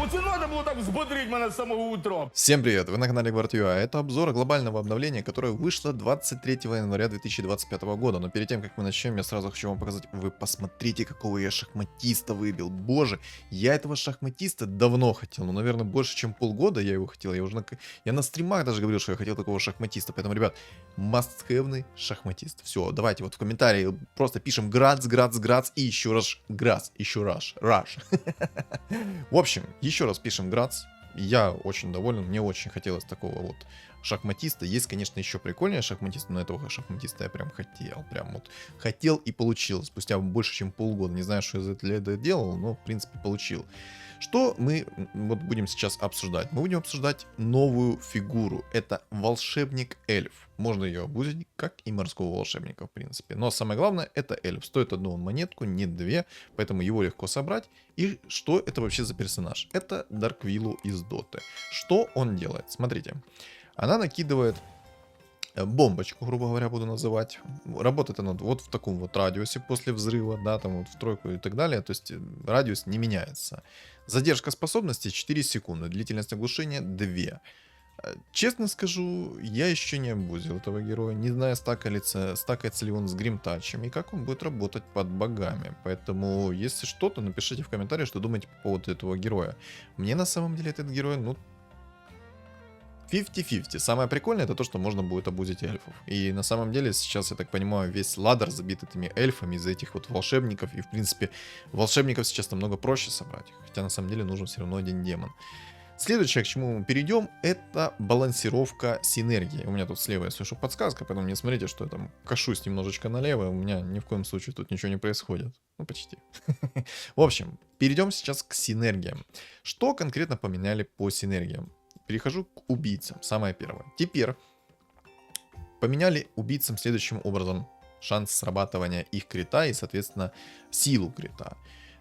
Оце надо було так взбодрить мене з самого утра. Всем привет, вы на канале Гвардиюа. Это обзор глобального обновления, которое вышло 23 января 2025 года. Но перед тем, как мы начнем, я сразу хочу вам показать. Вы посмотрите, какого я шахматиста выбил. Боже, я этого шахматиста давно хотел. Ну, наверное, больше, чем полгода я его хотел. Я на стримах даже говорил, что я хотел такого шахматиста. Поэтому, ребят, must-have шахматист. Все, давайте вот в комментарии просто пишем Грац, Грац, Грац и еще раз Грац, еще раз, Раш. В общем, еще раз пишем Грац. Я очень доволен, мне очень хотелось такого вот шахматиста. Есть, конечно, еще прикольнее шахматиста, но этого шахматиста я прям хотел и получил спустя больше, чем полгода. Не знаю, что я для этого делал, но в принципе получил. Что мы вот будем сейчас обсуждать? Мы будем обсуждать новую фигуру. Это волшебник-эльф. Можно ее обузить, как и морского волшебника, в принципе. Но самое главное, это эльф. Стоит одну монетку, не две, поэтому его легко собрать. И что это вообще за персонаж? Это Дарквиллу из Доты. Что он делает? Смотрите. Она накидывает бомбочку, грубо говоря, буду называть. Работает она вот в таком вот радиусе после взрыва, да, там вот в тройку и так далее. То есть радиус не меняется. Задержка способности 4 секунды, длительность оглушения 2. Честно скажу, я еще не обузил этого героя. Не знаю, стакается ли он с гримтачем и как он будет работать под богами. Поэтому, если что-то, напишите в комментариях, что думаете по поводу этого героя. Мне на самом деле этот герой, ну, 50-50. Самое прикольное это то, что можно будет обузить эльфов. И на самом деле сейчас, я так понимаю, весь ладер забит этими эльфами из-за этих вот волшебников. И в принципе, волшебников сейчас намного проще собрать. Хотя на самом деле нужен все равно один демон. Следующее, к чему мы перейдем, это балансировка синергии. У меня тут слева, я слышу подсказка, поэтому не смотрите, что я там кашусь немножечко налево. У меня ни в коем случае тут ничего не происходит. Ну, почти. В общем, перейдем сейчас к синергиям. Что конкретно поменяли по синергиям? Перехожу к убийцам. Самое первое. Теперь поменяли убийцам следующим образом. Шанс срабатывания их крита и, соответственно, силу крита.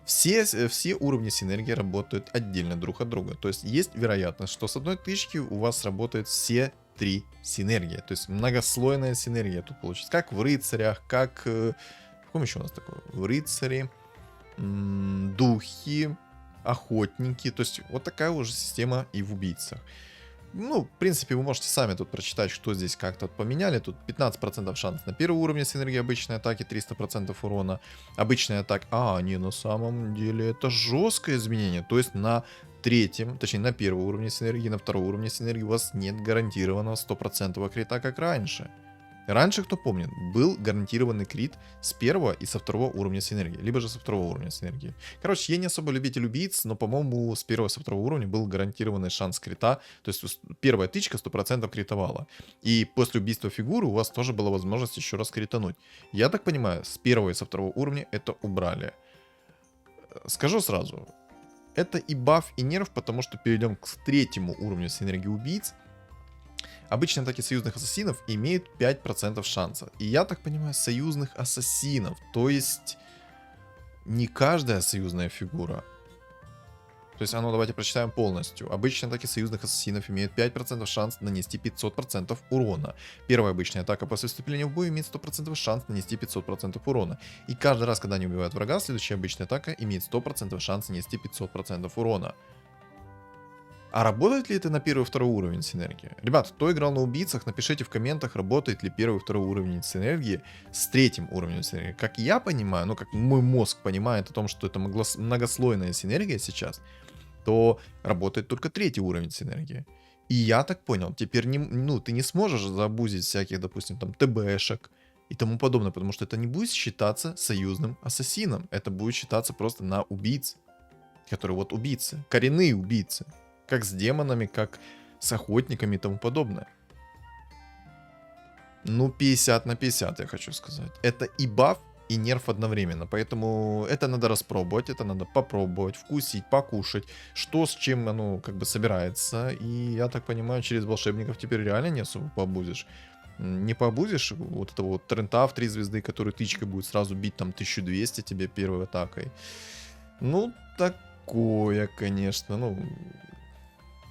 Все уровни синергии работают отдельно друг от друга. То есть есть вероятность, что с одной тычки у вас работают все 3 синергии. То есть многослойная синергия тут получится. Как в рыцарях, как... В каком еще у нас такое? В рыцаре, духи, охотники. То есть вот такая уже система и в убийцах. Ну, в принципе, вы можете сами тут прочитать, что здесь как-то поменяли. Тут 15% шанс на первый уровень синергии обычной атаки, 300% урона. Обычная атака... не, на самом деле это жесткое изменение. То есть на третьем, точнее на первом уровне синергии, на втором уровне синергии у вас нет гарантированного 100% крита, как раньше. Раньше, кто помнит, был гарантированный крит с первого и со второго уровня синергии, либо же со второго уровня синергии. Короче, я не особо любитель убийц, но, по-моему, с первого и со второго уровня был гарантированный шанс крита, то есть первая тычка 100% критовала. И после убийства фигуры у вас тоже была возможность еще раз критануть. Я так понимаю, с первого и со второго уровня это убрали. Скажу сразу, это и баф, и нерв, потому что перейдем к третьему уровню синергии убийц. Обычные атаки союзных ассасинов имеют 5% шанса. И я так понимаю, союзных ассасинов. То есть не каждая союзная фигура. То есть, давайте прочитаем полностью. Обычные атаки союзных ассасинов имеют 5% шанс нанести 500% урона. Первая обычная атака после вступления в бой имеет 100% шанс нанести 500% урона. И каждый раз, когда они убивают врага, следующая обычная атака имеет 100% шанс нанести 500% урона. А работает ли это на первый и второй уровень синергии? Ребят, кто играл на убийцах, напишите в комментах, работает ли первый и второй уровень синергии с третьим уровнем синергии. Как я понимаю, ну как мой мозг понимает о том, что это многослойная синергия сейчас, то работает только третий уровень синергии. И я так понял, теперь ты не сможешь забузить всяких, допустим, там ТБшек и тому подобное, потому что это не будет считаться союзным ассасином. Это будет считаться просто на убийц, которые вот убийцы, коренные убийцы. Как с демонами, как с охотниками и тому подобное. Ну, 50 на 50, я хочу сказать. Это и баф, и нерв одновременно. Поэтому это надо распробовать, это надо попробовать, вкусить, покушать. Что с чем оно как бы собирается. И я так понимаю, через волшебников теперь реально не особо пообузишь. Не пообузишь вот этого вот Трента в 3 звезды, который тычкой будет сразу бить там 1200 тебе первой атакой. Ну, такое, конечно, ну...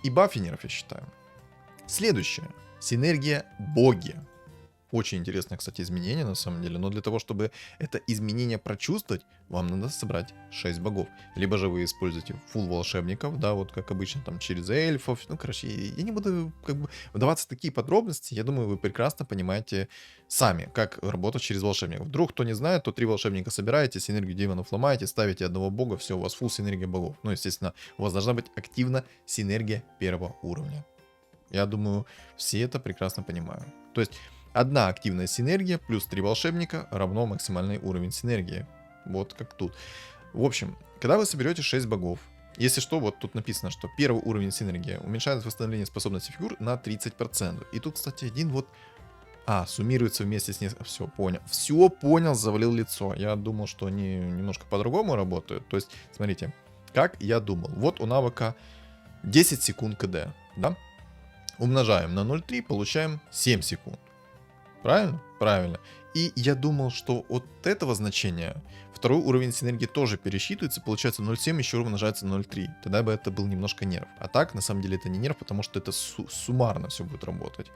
И баф, и нерв, я считаю. Следующее. Синергия боги. Очень интересное, кстати, изменение на самом деле. Но для того, чтобы это изменение прочувствовать, вам надо собрать 6 богов. Либо же вы используете фул волшебников, да, вот как обычно, там, через эльфов. Ну, короче, я не буду как бы вдаваться в такие подробности. Я думаю, вы прекрасно понимаете сами, как работать через волшебников. Вдруг кто не знает, то 3 волшебника собираете, синергию демонов ломаете, ставите одного бога, все, у вас фул синергия богов. Ну, естественно, у вас должна быть активна синергия первого уровня. Я думаю, все это прекрасно понимают. То есть, одна активная синергия плюс 3 волшебника равно максимальный уровень синергии. Вот как тут. В общем, когда вы соберете 6 богов, если что, вот тут написано, что первый уровень синергии уменьшает восстановление способности фигур на 30%. И тут, кстати, один вот... суммируется вместе с... Все, понял. Все понял, завалил лицо. Я думал, что они немножко по-другому работают. То есть, смотрите, как я думал. Вот у навыка 10 секунд КД, да? Умножаем на 0,3, получаем 7 секунд. Правильно? Правильно. И я думал, что от этого значения второй уровень синергии тоже пересчитывается, получается 0,7 еще умножается на 0,3. Тогда бы это был немножко нерв. А так, на самом деле, это не нерв, потому что это суммарно все будет работать.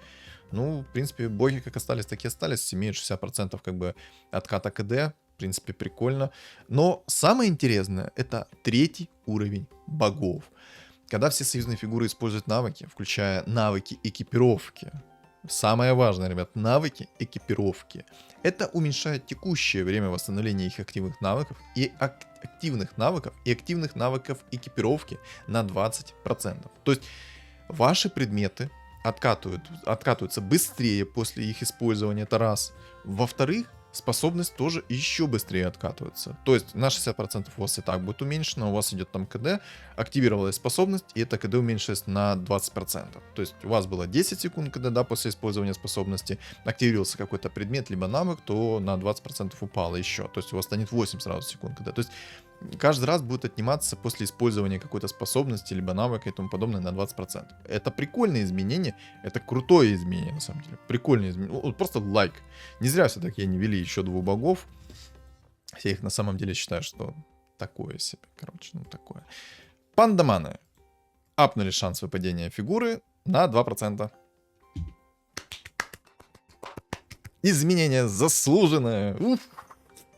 Ну, в принципе, боги как остались, так и остались. Имеют 60% как бы отката КД. В принципе, прикольно. Но самое интересное, это 3-й уровень богов. Когда все союзные фигуры используют навыки, включая навыки экипировки, самое важное, ребят, навыки экипировки, это уменьшает текущее время восстановления их активных навыков и активных навыков экипировки на 20%. То есть ваши предметы откатываются быстрее после их использования, это раз. Во-вторых, способность тоже еще быстрее откатывается. То есть на 60% у вас и так будет уменьшено, у вас идет там КД, активировалась способность, и это КД уменьшилось на 20%. То есть у вас было 10 секунд КД, да, после использования способности, активировался какой-то предмет, либо навык, то на 20% упало еще. То есть у вас станет 8 сразу секунд КД. То есть каждый раз будет отниматься после использования какой-то способности, либо навыка и тому подобное на 20%. Это прикольное изменение, это крутое изменение, на самом деле. Прикольное изменение. Вот просто лайк. Не зря все-таки они ввели еще 2 богов. Я их на самом деле считаю, что такое себе. Короче, ну такое. Пандаманы. Апнули шанс выпадения фигуры на 2%. Изменение заслуженное. Уф.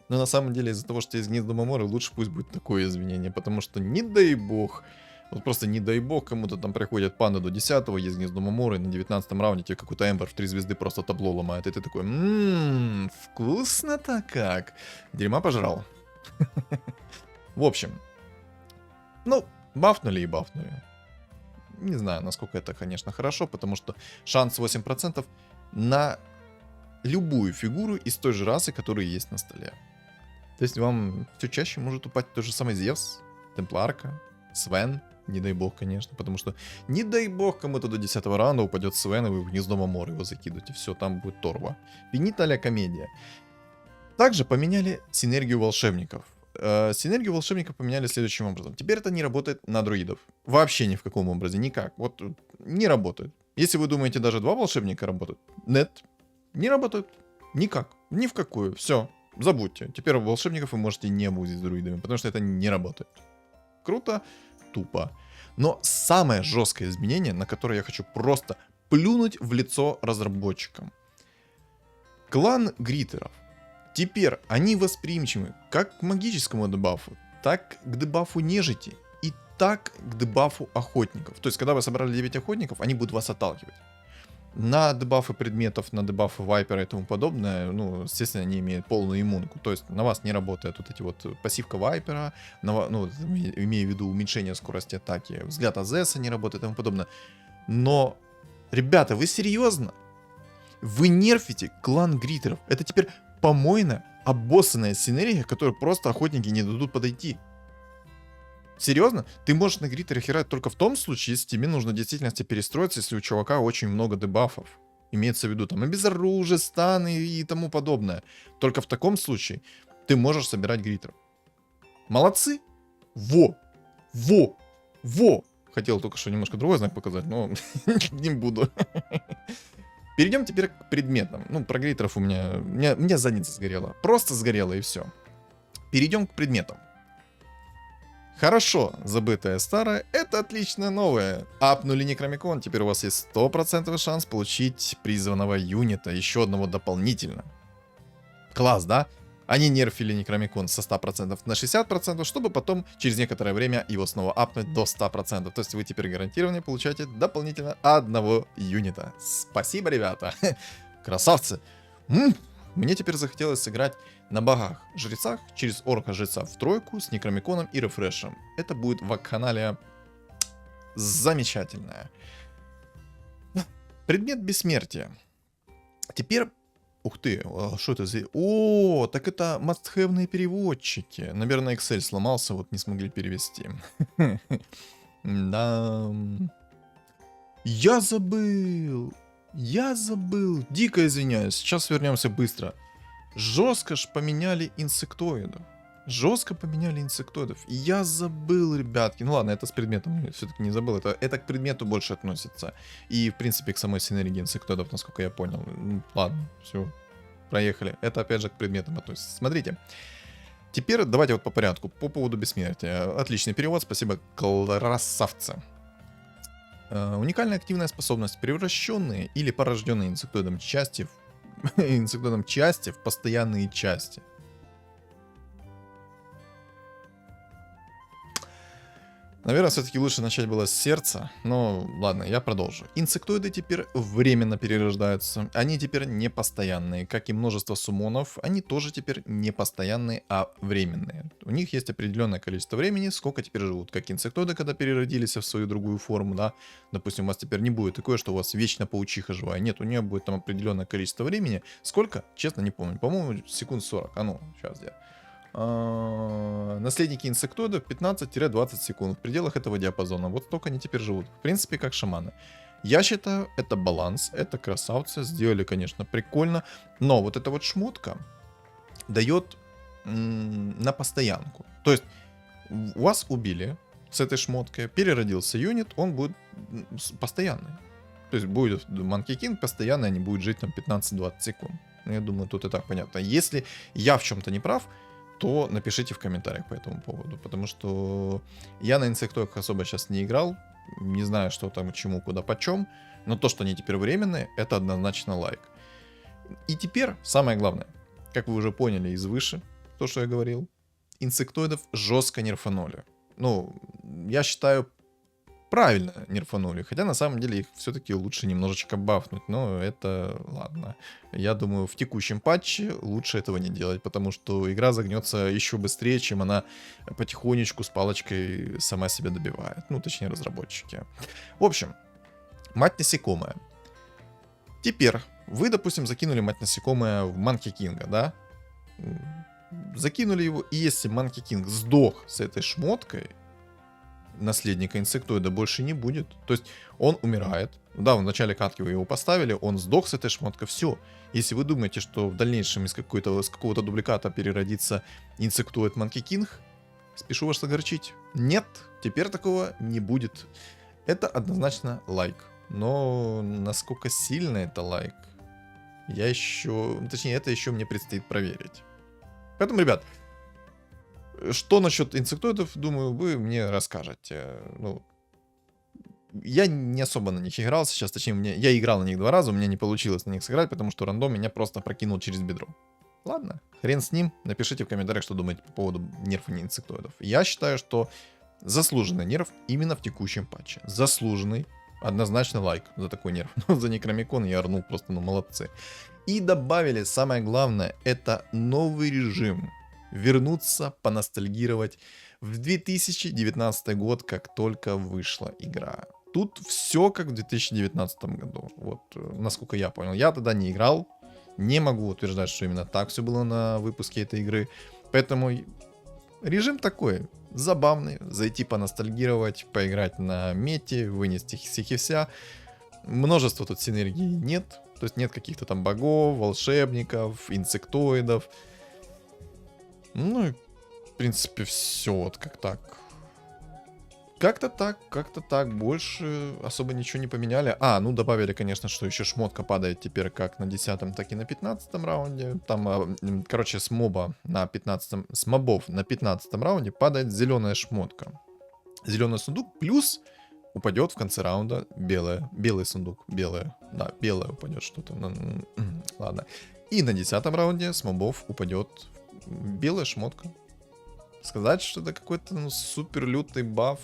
Но на самом деле из-за того, что есть гнездо Маморы, лучше пусть будет такое изменение, потому что не дай бог, вот просто не дай бог, кому-то там приходят панды до 10-го, есть гнездо Маморы, и на 19-м раунде тебе какой-то Эмбер в 3 звезды просто табло ломает, и ты такой, вкусно-то как. Дерьма пожрал. В общем, ну, бафнули и бафнули. Не знаю, насколько это, конечно, хорошо, потому что шанс 8% на любую фигуру из той же расы, которая есть на столе. То есть вам все чаще может упасть тот же самый Зевс, Темпларка, Свен, не дай бог, конечно, потому что не дай бог кому-то до 10-го раунда упадет Свен, и вы в гнездо Маморы его закидываете, все, там будет торва. Финита ля комедия. Также поменяли синергию волшебников. Синергию волшебников поменяли следующим образом. Теперь это не работает на друидов. Вообще ни в каком образе, никак. Вот не работает. Если вы думаете, даже 2 волшебника работают, нет, не работают. Никак. Ни в какую. Все. Забудьте. Теперь волшебников вы можете не абузить с друидами, потому что это не работает. Круто, тупо. Но самое жесткое изменение, на которое я хочу просто плюнуть в лицо разработчикам. Клан Гриттеров. Теперь они восприимчивы как к магическому дебафу, так к дебафу нежити и так к дебафу охотников. То есть, когда вы собрали 9 охотников, они будут вас отталкивать. На дебафы предметов, на дебафы вайпера и тому подобное, ну, естественно, они имеют полную иммунку. То есть на вас не работает вот эти вот пассивка вайпера, ну, имею в виду уменьшение скорости атаки, взгляд Азеса не работает и тому подобное. Но, ребята, вы серьезно? Вы нерфите клан Гриттеров. Это теперь помойная, обоссанная синергия, которой просто охотники не дадут подойти. Серьезно? Ты можешь на Гриттере херать только в том случае, если тебе нужно в действительности перестроиться, если у чувака очень много дебафов. Имеется в виду там обезоружие, станы и тому подобное. Только в таком случае ты можешь собирать Гриттеров. Молодцы! Во! Хотел только что немножко другой знак показать, но не буду. Перейдем теперь к предметам. Ну, про Гриттеров у меня задница сгорела. Просто сгорела и все. Перейдем к предметам. Хорошо, забытое старое, это отличное новое. Апнули Некромикон, теперь у вас есть 100% шанс получить призванного юнита, еще одного дополнительно. Класс, да? Они нерфили Некромикон со 100% на 60%, чтобы потом через некоторое время его снова апнуть до 100%. То есть вы теперь гарантированно получаете дополнительно одного юнита. Спасибо, ребята. Красавцы. Мне теперь захотелось сыграть на богах-жрецах через орка-жреца в тройку с Некромиконом и рефрешем. Это будет вакханалия замечательная. Предмет бессмертия. Теперь... Ух ты, что это за... О, так это мастхэвные переводчики. Наверное, Excel сломался, вот не смогли перевести. Да. Я забыл. Дико извиняюсь. Сейчас вернемся быстро. Жестко ж поменяли инсектоидов. И я забыл, ребятки. Ну ладно, это с предметом все-таки не забыл. Это к предмету больше относится. И, в принципе, к самой синергии инсектоидов, насколько я понял. Ладно, все. Проехали. Это, опять же, к предметам относится. Смотрите. Теперь давайте вот по порядку. По поводу бессмертия. Отличный перевод. Спасибо, красавцы. Уникальная активная способность. Превращенные или порожденные инсектоидом части в постоянные части. Наверное, все-таки лучше начать было с сердца, но ладно, я продолжу. Инсектоиды теперь временно перерождаются, они теперь не постоянные, как и множество суммонов, они тоже теперь не постоянные, а временные. У них есть определенное количество времени, сколько теперь живут, как инсектоиды, когда переродились в свою другую форму, да. Допустим, у вас теперь не будет такое, что у вас вечно паучиха живая, нет, у нее будет там определенное количество времени, сколько, честно не помню, по-моему, секунд 40, а ну, сейчас я... Наследники инсектоидов 15-20 секунд. В пределах этого диапазона. Вот столько они теперь живут. В принципе, как шаманы. Я считаю, это баланс, это красавцы. Сделали, конечно, прикольно. Но вот эта вот шмотка дает на постоянку. То есть, вас убили с этой шмоткой, переродился юнит, он будет постоянный. То есть, будет Monkey King постоянно, не будет жить там 15-20 секунд. Я думаю, тут и так понятно. Если я в чем-то не прав, то напишите в комментариях по этому поводу, потому что я на инсектоидах особо сейчас не играл, не знаю, что там, чему, куда, почем, но то, что они теперь временные, это однозначно лайк. И теперь самое главное, как вы уже поняли из выше, то, что я говорил, инсектоидов жестко нерфанули. Ну, я считаю, правильно нерфанули, хотя на самом деле их все-таки лучше немножечко бафнуть, но это ладно. Я думаю, в текущем патче лучше этого не делать, потому что игра загнется еще быстрее, чем она потихонечку с палочкой сама себя добивает. Ну, точнее, разработчики. В общем, мать насекомая. Теперь вы, допустим, закинули мать насекомая в Monkey King, да? Закинули его, и если Monkey King сдох с этой шмоткой, наследника инсектоида больше не будет. То есть он умирает. Да, в начале катки вы его поставили, он сдох с этой шмоткой, все. Если вы думаете, что в дальнейшем из какого-то дубликата переродится инсектоид Monkey King, спешу вас огорчить. Нет, теперь такого не будет. Это однозначно лайк. Но насколько сильно это лайк, я еще... Точнее, это еще мне предстоит проверить. Поэтому, ребят, что насчет инсектоидов, думаю, вы мне расскажете. Ну, я не особо на них играл сейчас, точнее, я играл на них 2 раза, у меня не получилось на них сыграть, потому что рандом меня просто прокинул через бедро. Ладно, хрен с ним, напишите в комментариях, что думаете по поводу нерфа инсектоидов. Я считаю, что заслуженный нерф именно в текущем патче. Заслуженный, однозначно лайк за такой нерф. Но за Некромикон я орнул просто, ну молодцы. И добавили, самое главное, это новый режим. Вернуться, поностальгировать в 2019 год, как только вышла игра. Тут все как в 2019 году. Вот, насколько я понял. Я тогда не играл. Не могу утверждать, что именно так все было на выпуске этой игры. Поэтому режим такой. Забавный. Зайти поностальгировать, поиграть на мете, вынести всех и вся. Множество тут синергий нет. То есть нет каких-то там богов, волшебников, инсектоидов. Ну и, в принципе, все вот как так. как-то так, больше особо ничего не поменяли. Ну добавили, конечно, что еще шмотка падает теперь как на 10-м, так и на 15-м раунде. Там, короче, с мобов на 15-м раунде падает зеленая шмотка. Зеленый сундук плюс упадет в конце раунда белый сундук, белое упадет что-то. Ладно. И на 10-м раунде с мобов упадет белая шмотка. Сказать, что это какой-то супер лютый баф,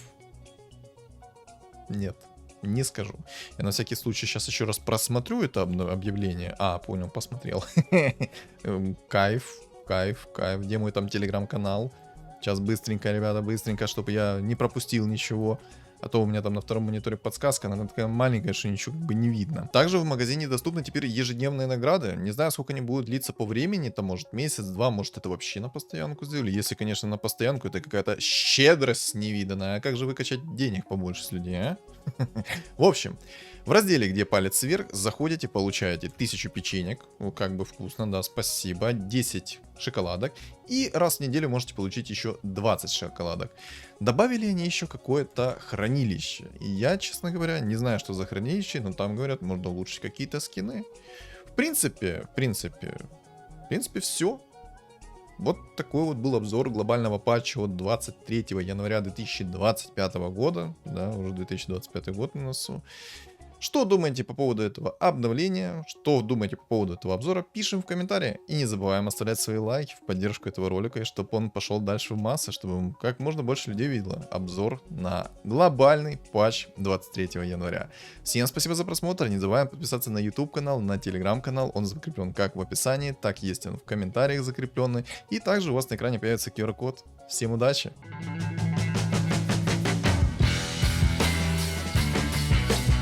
нет, не скажу. Я на всякий случай сейчас еще раз просмотрю это объявление. Понял, посмотрел. Кайф. Где мой там телеграм-канал? Сейчас быстренько, ребята, быстренько, чтобы я не пропустил ничего. А то у меня там на втором мониторе подсказка, она такая маленькая, что ничего как бы не видно. Также в магазине доступны теперь ежедневные награды. Не знаю, сколько они будут длиться по времени, там может месяц-два, может это вообще на постоянку сделали. Если, конечно, на постоянку, это какая-то щедрость невиданная. А как же выкачать денег побольше с людей, а? В общем, в разделе, где палец вверх, заходите, получаете 1000 печенек. Как бы вкусно, да, спасибо. 10 шоколадок. И раз в неделю можете получить еще 20 шоколадок. Добавили они еще какое-то хранилище. И я, честно говоря, не знаю, что за хранилище, но там, говорят, можно улучшить какие-то скины. В принципе, все. Вот такой вот был обзор глобального патча от 23 января 2025 года. Да, уже 2025 год на носу. Что думаете по поводу этого обновления? Что думаете по поводу этого обзора? Пишем в комментарии. И не забываем оставлять свои лайки в поддержку этого ролика, и чтобы он пошел дальше в массы, чтобы как можно больше людей видело обзор на глобальный патч 23 января. Всем спасибо за просмотр. Не забываем подписаться на YouTube канал, на Telegram канал. Он закреплен как в описании, так есть он в комментариях закрепленный. И также у вас на экране появится QR-код. Всем удачи!